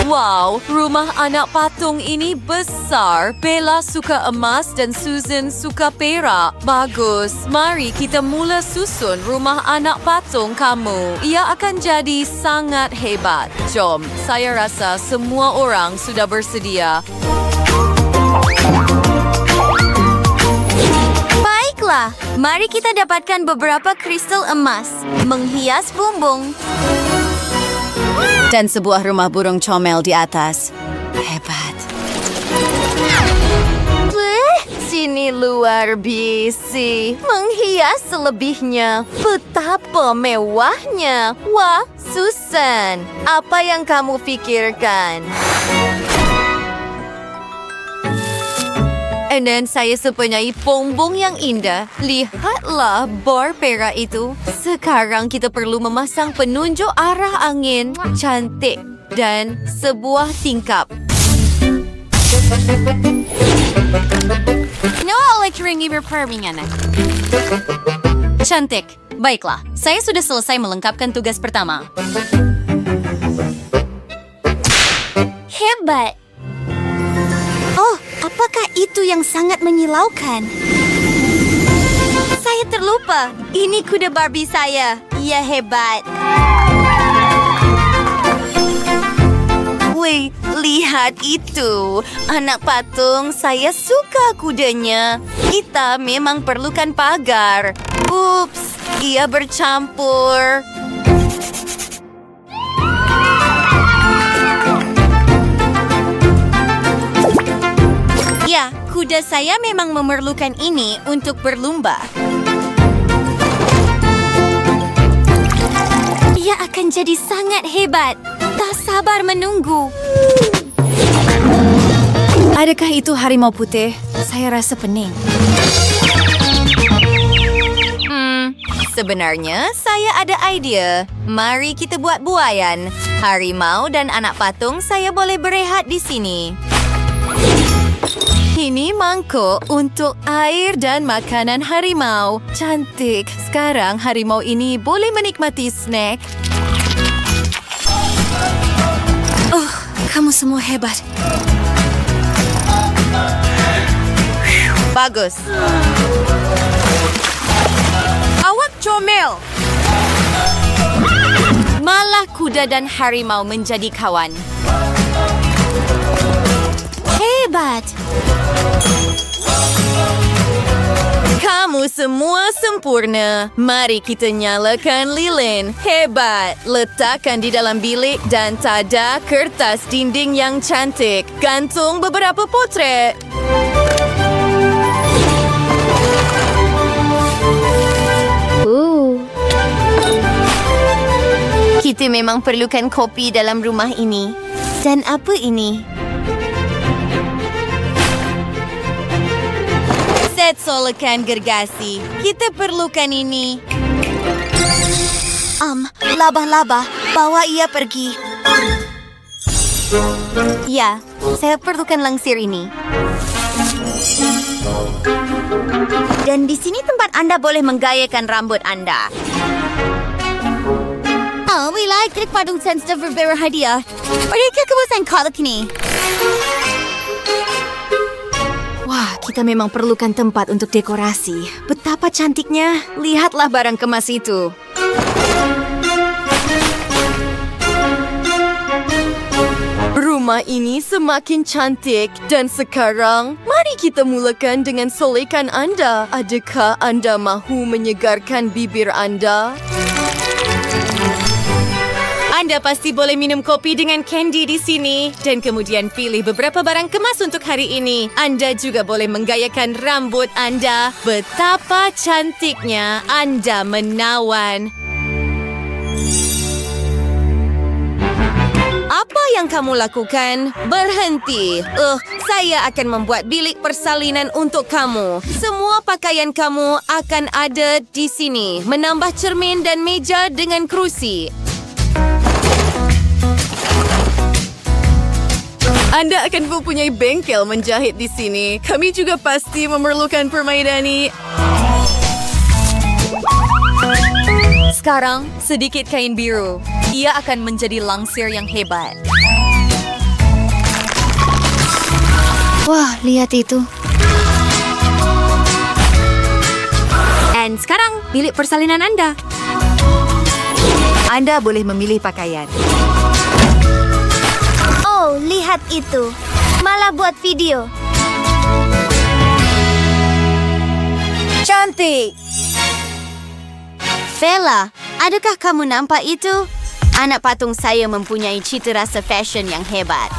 Wow, rumah anak patung ini besar. Bella suka emas dan Susan suka perak. Bagus, mari kita mula susun rumah anak patung kamu. Ia akan jadi sangat hebat. Jom, saya rasa semua orang sudah bersedia. Baiklah, mari kita dapatkan beberapa kristal emas menghias bumbung. Dan sebuah rumah burung comel di atas. Hebat. Sini luar biasa. Menghias selebihnya. Betapa mewahnya. Wah, Susan, apa yang kamu pikirkan? And then saya mempunyai bumbung yang indah. Lihatlah bar perak itu. Sekarang kita perlu memasang penunjuk arah angin. Cantik. Dan sebuah tingkap. No electric performing anak. Cantik. Baiklah, saya sudah selesai melengkapkan tugas pertama. Hebat. Oh, apakah itu yang sangat menyilaukan? Saya terlupa. Ini kuda Barbie saya. Ia hebat. Wih, lihat itu. Anak patung, saya suka kudanya. Kita memang perlukan pagar. Ups, ia bercampur. Ya, kuda saya memang memerlukan ini untuk berlumba. Ia akan jadi sangat hebat. Tak sabar menunggu. Adakah itu harimau putih? Saya rasa pening. Sebenarnya saya ada idea. Mari kita buat buaian. Harimau dan anak patung saya boleh berehat di sini. Ini mangkuk untuk air dan makanan harimau. Cantik. Sekarang harimau ini boleh menikmati snack. Oh, kamu semua hebat. Bagus. Awak comel. Malah kuda dan harimau menjadi kawan. Hebat. Kamu semua sempurna. Mari kita nyalakan lilin. Hebat. Letakkan di dalam bilik dan tada kertas dinding yang cantik. Gantung beberapa potret. Kita memang perlukan kopi dalam rumah ini. Dan apa ini? Set solakan gergasi. Kita perlukan ini. Laba-laba, bawa ia pergi. Ya, saya perlukan langsir ini. Dan di sini tempat Anda boleh menggayakan rambut Anda. Bila elektrik padung sensitif berbeda hadiah. Mereka kebusan kolak ini. Wah, kita memang perlukan tempat untuk dekorasi. Betapa cantiknya. Lihatlah barang kemas itu. Rumah ini semakin cantik. Dan sekarang, mari kita mulakan dengan solekan Anda. Adakah Anda mahu menyegarkan bibir Anda? Anda pasti boleh minum kopi dengan candy di sini dan kemudian pilih beberapa barang kemas untuk hari ini. Anda juga boleh menggayakan rambut Anda. Betapa cantiknya Anda menawan. Apa yang kamu lakukan? Berhenti. Saya akan membuat bilik persalinan untuk kamu. Semua pakaian kamu akan ada di sini. Menambah cermin dan meja dengan kerusi. Anda akan mempunyai bengkel menjahit di sini. Kami juga pasti memerlukan permaidani. Sekarang, sedikit kain biru. Ia akan menjadi langsir yang hebat. Wah, lihat itu. Dan sekarang, bilik persalinan Anda. Anda boleh memilih pakaian. Oh, lihat itu. Malah buat video. Cantik! Bella, adakah kamu nampak itu? Anak patung saya mempunyai cita rasa fashion yang hebat.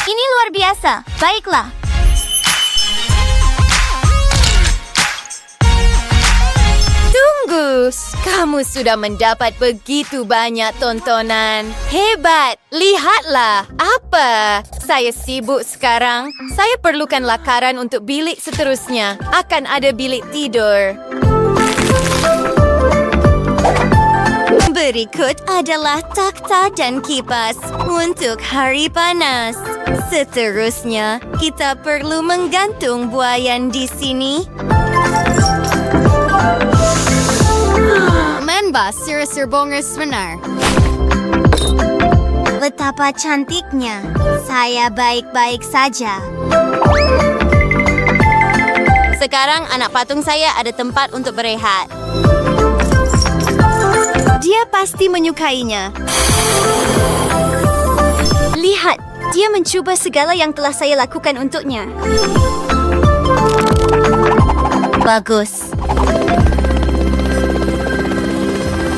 Ini luar biasa. Baiklah. Tunggu, kamu sudah mendapat begitu banyak tontonan. Hebat, lihatlah. Apa? Saya sibuk sekarang. Saya perlukan lakaran untuk bilik seterusnya. Akan ada bilik tidur. Berikut adalah takhta dan kipas untuk hari panas. Seterusnya, kita perlu menggantung buayan di sini. Menbas Sir Bongers benar. Betapa cantiknya. Saya baik-baik saja. Sekarang anak patung saya ada tempat untuk berehat. Dia pasti menyukainya. Lihat, dia mencuba segala yang telah saya lakukan untuknya. Bagus.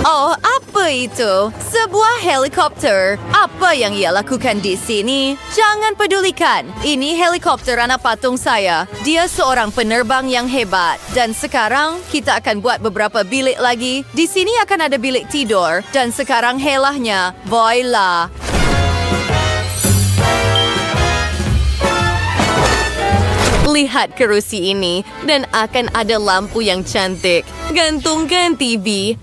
Oh, apa itu? Sebuah helikopter. Apa yang ia lakukan di sini? Jangan pedulikan. Ini helikopter anak patung saya. Dia seorang penerbang yang hebat. Dan sekarang, kita akan buat beberapa bilik lagi. Di sini akan ada bilik tidur. Dan sekarang helahnya. Voila. Lihat kerusi ini. Dan akan ada lampu yang cantik. Gantungkan TV.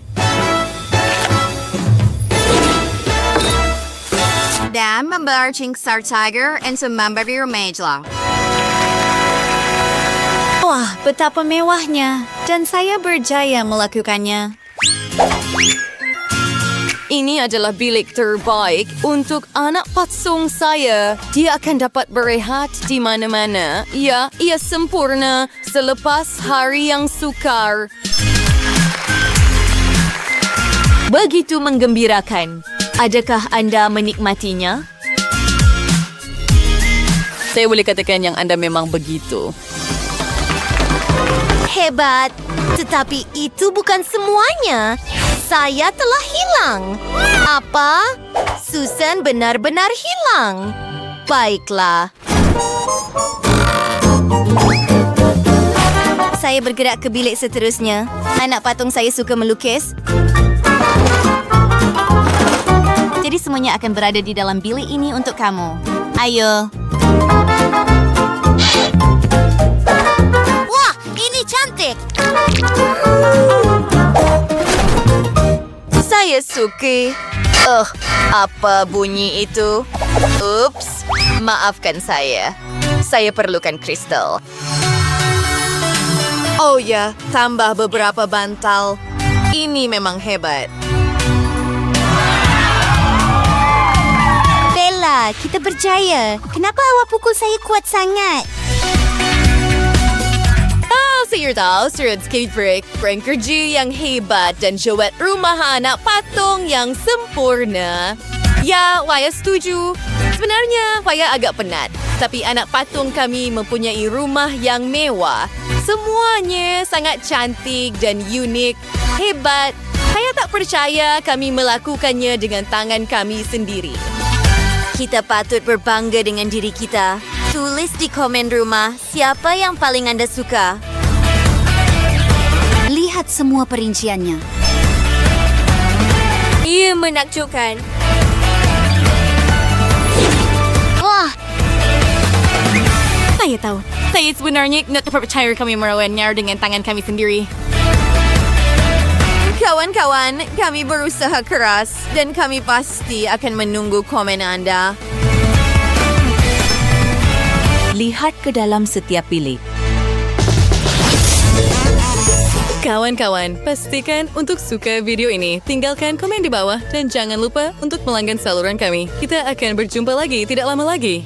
Dan membarching Star Tiger and member Majla. Wah, betapa mewahnya. Dan saya berjaya melakukannya. Ini adalah bilik terbaik untuk anak patung saya. Dia akan dapat berehat di mana-mana. Ya, ia sempurna selepas hari yang sukar. Begitu menggembirakan. Adakah anda menikmatinya? Saya boleh katakan yang anda memang begitu. Hebat. Tetapi itu bukan semuanya. Saya telah hilang. Apa? Susan benar-benar hilang. Baiklah. Saya bergerak ke bilik seterusnya. Anak patung saya suka melukis. Jadi semuanya akan berada di dalam bilik ini untuk kamu. Ayo. Wah, ini cantik. Saya suka. Apa bunyi itu? Ups, maafkan saya. Saya perlukan kristal. Oh ya, tambah beberapa bantal. Ini memang hebat. Bella, kita berjaya. Kenapa awak pukul saya kuat sangat? Saya tahu surat skate break, prank kerja yang hebat dan jawat rumah anak patung yang sempurna. Ya, Waya setuju. Sebenarnya, Waya agak penat. Tapi anak patung kami mempunyai rumah yang mewah. Semuanya sangat cantik dan unik. Hebat. Saya tak percaya kami melakukannya dengan tangan kami sendiri. Kita patut berbangga dengan diri kita. Tulis di komen rumah siapa yang paling anda suka. Lihat semua perinciannya. Ia menakjubkan. Wah. Saya tahu. Saya sebenarnya tidak dapat percaya kami merawannya dengan tangan kami sendiri. Kawan-kawan, kami berusaha keras dan kami pasti akan menunggu komen anda. Lihat ke dalam setiap bilik. Kawan-kawan, pastikan untuk suka video ini. Tinggalkan komen di bawah dan jangan lupa untuk melanggan saluran kami. Kita akan berjumpa lagi tidak lama lagi.